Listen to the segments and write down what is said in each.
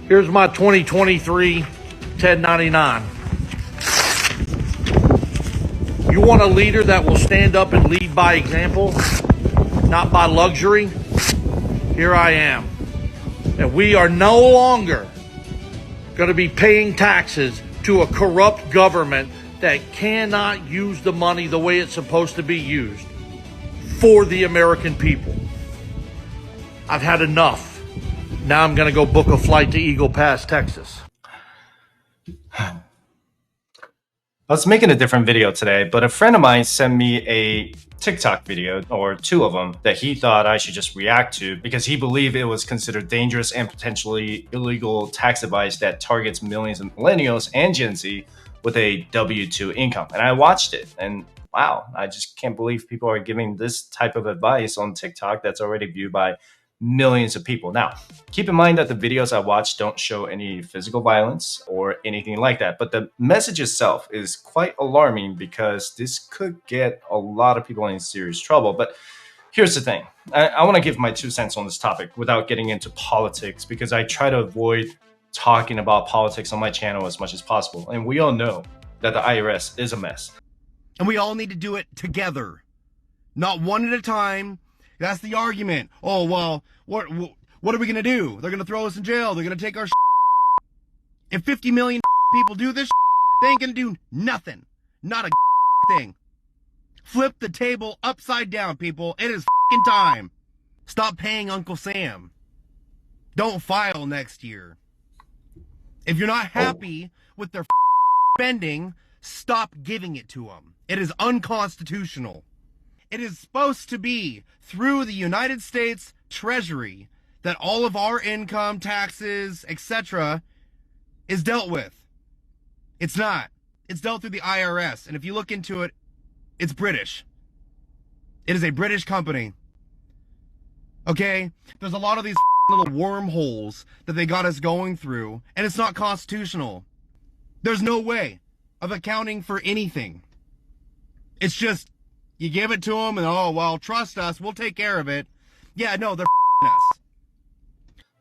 Here's my 2023 1099. You want a leader that will stand up and lead by example, not by luxury? Here I am. And we are no longer going to be paying taxes to a corrupt government that cannot use the money the way it's supposed to be used for the American people. I've had enough. Now I'm going to go book a flight to Eagle Pass, Texas. I was making a different video today, but a friend of mine sent me a TikTok video, or two of them, that he thought I should just react to because he believed it was considered dangerous and potentially illegal tax advice that targets millions of millennials and Gen Z with a W-2 income. And I watched it and wow, I just can't believe people are giving this type of advice on TikTok that's already viewed by millions of people. Now, keep in mind that the videos I watch don't show any physical violence or anything like that, but the message itself is quite alarming because this could get a lot of people in serious trouble. But here's the thing. I want to give my 2 cents on this topic without getting into politics because I try to avoid talking about politics on my channel as much as possible. And we all know that the IRS is a mess. And we all need to do it together, not one at a time. That's the argument. Oh, well, what are we going to do? They're going to throw us in jail. They're going to take our If 50 million people do this they ain't going to do nothing. Not a thing. Flip the table upside down, people. It is time. Stop paying Uncle Sam. Don't file next year. If you're not happy with their spending, stop giving it to them. It is unconstitutional. It is supposed to be through the United States Treasury that all of our income, taxes, etc. is dealt with. It's not. It's dealt through the IRS. And if you look into it, it's British. It is a British company. Okay? There's a lot of these little wormholes that they got us going through, and it's not constitutional. There's no way of accounting for anything. It's just, you give it to them and, oh, well, trust us, we'll take care of it. Yeah, no, they're us.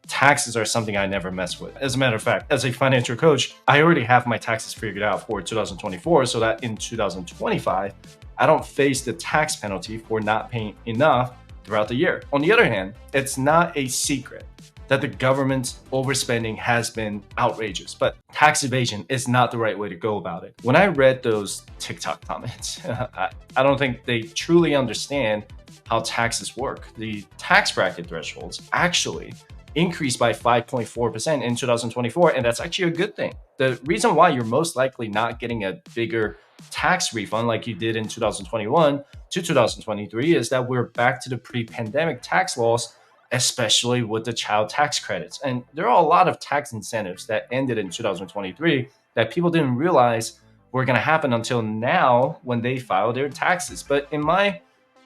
Taxes are something I never mess with. As a matter of fact, as a financial coach, I already have my taxes figured out for 2024 so that in 2025, I don't face the tax penalty for not paying enough throughout the year. On the other hand, it's not a secret that the government's overspending has been outrageous, but tax evasion is not the right way to go about it. When I read those TikTok comments, I don't think they truly understand how taxes work. The tax bracket thresholds actually increased by 5.4% in 2024, and that's actually a good thing. The reason why you're most likely not getting a bigger tax refund like you did in 2021 to 2023 is that we're back to the pre-pandemic tax laws, especially with the child tax credits. And there are a lot of tax incentives that ended in 2023 that people didn't realize were going to happen until now when they file their taxes. But in my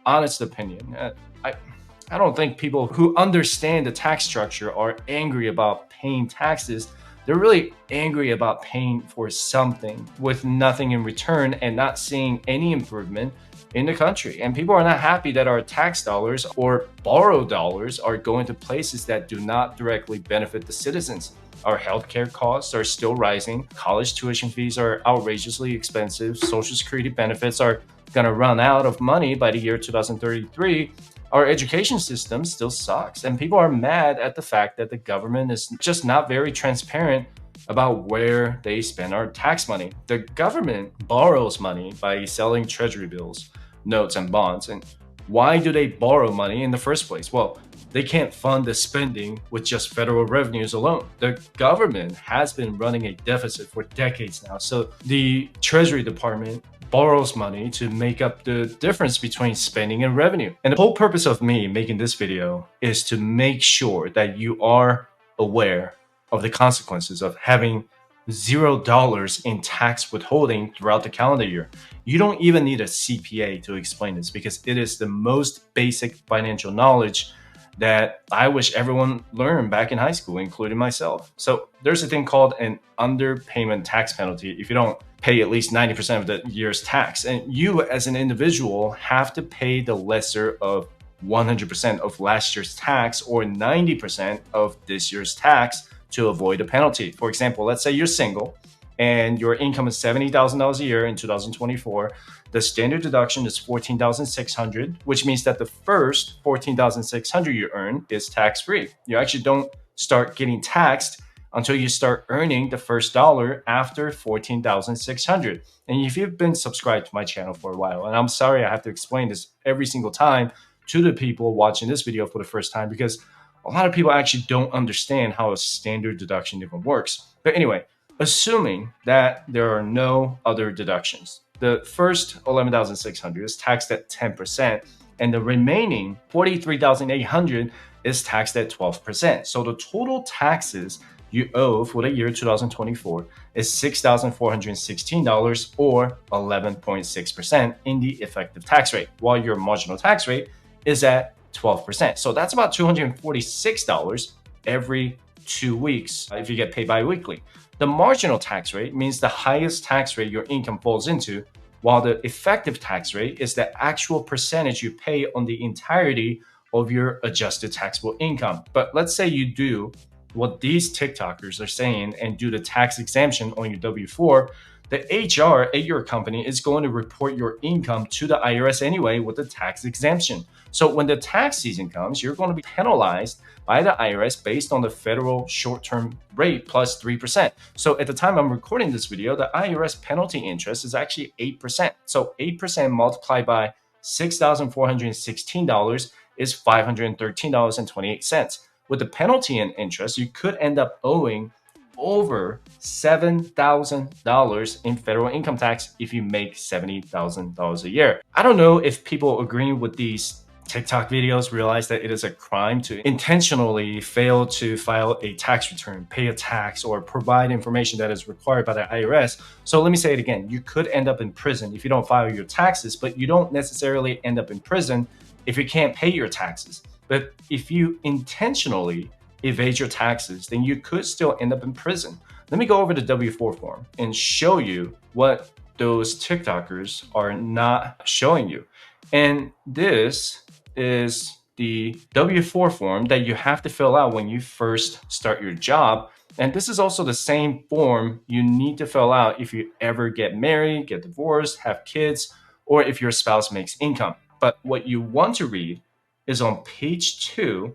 honest opinion, I don't think people who understand the tax structure are angry about paying taxes. They're really angry about paying for something with nothing in return and not seeing any improvement in the country. And people are not happy that our tax dollars or borrowed dollars are going to places that do not directly benefit the citizens. Our healthcare costs are still rising. College tuition fees are outrageously expensive. Social security benefits are going to run out of money by the year 2033. Our education system still sucks. And people are mad at the fact that the government is just not very transparent about where they spend our tax money. The government borrows money by selling treasury bills, notes, and bonds. And why do they borrow money in the first place? Well, they can't fund the spending with just federal revenues alone. The government has been running a deficit for decades now. So the Treasury Department borrows money to make up the difference between spending and revenue. And the whole purpose of me making this video is to make sure that you are aware of the consequences of having $0 in tax withholding throughout the calendar year. You don't even need a CPA to explain this because it is the most basic financial knowledge that I wish everyone learned back in high school, including myself. So there's a thing called an underpayment tax penalty if you don't pay at least 90% of the year's tax. And you as an individual have to pay the lesser of 100% of last year's tax or 90% of this year's tax to avoid a penalty. For example, let's say you're single and your income is $70,000 a year in 2024. The standard deduction is $14,600, which means that the first $14,600 you earn is tax-free. You actually don't start getting taxed until you start earning the first dollar after $14,600. And if you've been subscribed to my channel for a while, and I'm sorry I have to explain this every single time to the people watching this video for the first time, because a lot of people actually don't understand how a standard deduction even works. But anyway, assuming that there are no other deductions, the first $11,600 is taxed at 10%, and the remaining $43,800 is taxed at 12%. So the total taxes you owe for the year 2024 is $6,416 or 11.6% in the effective tax rate, while your marginal tax rate is at 12%. So that's about $246 every 2 weeks if you get paid bi-weekly. The marginal tax rate means the highest tax rate your income falls into, while the effective tax rate is the actual percentage you pay on the entirety of your adjusted taxable income. But let's say you do what these TikTokers are saying and do the tax exemption on your W-4, the HR at your company is going to report your income to the IRS anyway with the tax exemption. So when the tax season comes, you're going to be penalized by the IRS based on the federal short-term rate plus 3%. So at the time I'm recording this video, the IRS penalty interest is actually 8%. So 8% multiplied by $6,416 is $513.28. With the penalty and interest, you could end up owing over $7,000 in federal income tax if you make $70,000 a year. I don't know if people agreeing with these TikTok videos realize that it is a crime to intentionally fail to file a tax return, pay a tax, or provide information that is required by the IRS. So let me say it again. You could end up in prison if you don't file your taxes, but you don't necessarily end up in prison if you can't pay your taxes. But if you intentionally evade your taxes, then you could still end up in prison. Let me go over the W-4 form and show you what those TikTokers are not showing you. And this is the W-4 form that you have to fill out when you first start your job. And this is also the same form you need to fill out if you ever get married, get divorced, have kids, or if your spouse makes income. But what you want to read is on page 2,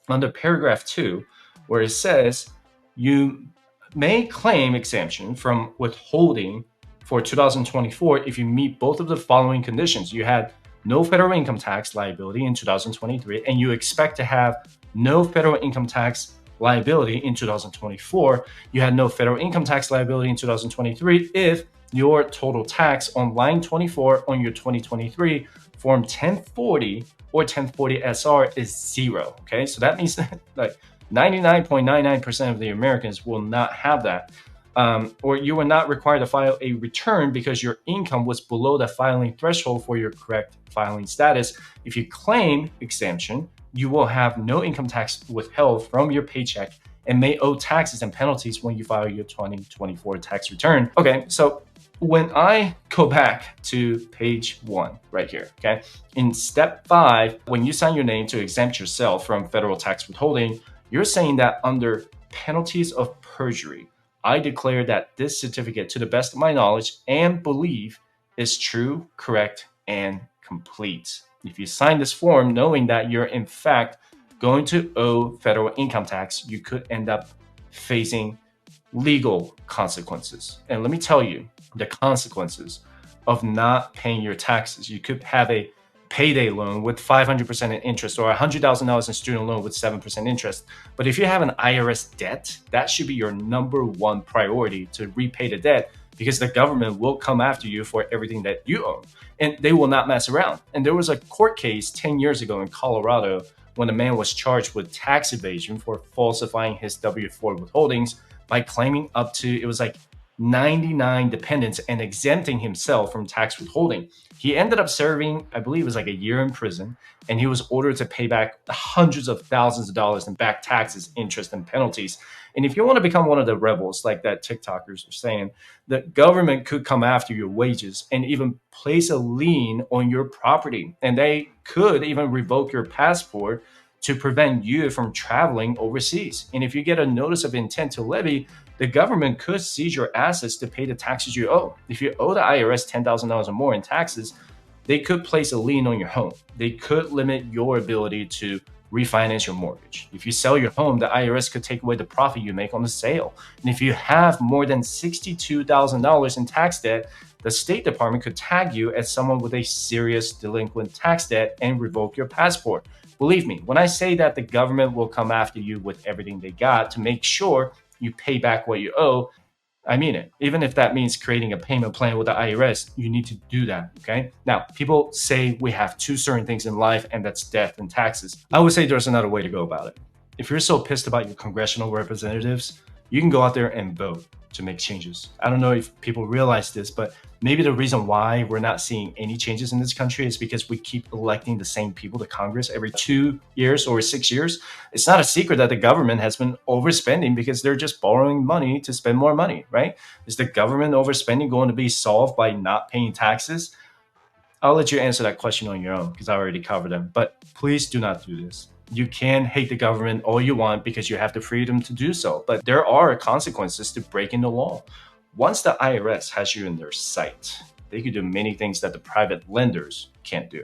under paragraph 2, where it says you may claim exemption from withholding for 2024 if you meet both of the following conditions. You had no federal income tax liability in 2023, and you expect to have no federal income tax liability in 2024. You had no federal income tax liability in 2023 if your total tax on line 24 on your 2023 Form 1040 or 1040 SR is 0. Okay, so that means that like 99.99% of the Americans will not have that. Or you are not required to file a return because your income was below the filing threshold for your correct filing status. If you claim exemption, you will have no income tax withheld from your paycheck and may owe taxes and penalties when you file your 2024 tax return. Okay, so when I go back to page 1 right here, okay, in step 5, when you sign your name to exempt yourself from federal tax withholding, you're saying that under penalties of perjury, I declare that this certificate, to the best of my knowledge and belief, is true, correct, and complete. If you sign this form knowing that you're in fact going to owe federal income tax, you could end up facing legal consequences. And let me tell you the consequences of not paying your taxes. You could have a payday loan with 500% in interest, or $100,000 in student loan with 7% interest. But if you have an IRS debt, that should be your #1 priority to repay the debt, because the government will come after you for everything that you own, and they will not mess around. And there was a court case 10 years ago in Colorado when a man was charged with tax evasion for falsifying his W-4 withholdings by claiming up to, it was like 99 dependents and exempting himself from tax withholding. He ended up serving, I believe it was like a year in prison, and he was ordered to pay back hundreds of thousands of dollars in back taxes, interest, and penalties. And if you want to become one of the rebels like that TikTokers are saying, the government could come after your wages and even place a lien on your property. And they could even revoke your passport to prevent you from traveling overseas. And if you get a notice of intent to levy, the government could seize your assets to pay the taxes you owe. If you owe the IRS $10,000 or more in taxes, they could place a lien on your home. They could limit your ability to refinance your mortgage. If you sell your home, the IRS could take away the profit you make on the sale. And if you have more than $62,000 in tax debt, the State Department could tag you as someone with a serious delinquent tax debt and revoke your passport. Believe me, when I say that the government will come after you with everything they got to make sure you pay back what you owe, I mean it. Even if that means creating a payment plan with the IRS, you need to do that, okay? Now, people say we have two certain things in life, and that's death and taxes. I would say there's another way to go about it. If you're so pissed about your congressional representatives, you can go out there and vote to make changes. I don't know if people realize this, but maybe the reason why we're not seeing any changes in this country is because we keep electing the same people to Congress every 2 years or 6 years. It's not a secret that the government has been overspending because they're just borrowing money to spend more money, right? Is the government overspending going to be solved by not paying taxes? I'll let you answer that question on your own because I already covered them, but please do not do this. You can hate the government all you want because you have the freedom to do so, but there are consequences to breaking the law. Once the IRS has you in their sight, they can do many things that the private lenders can't do.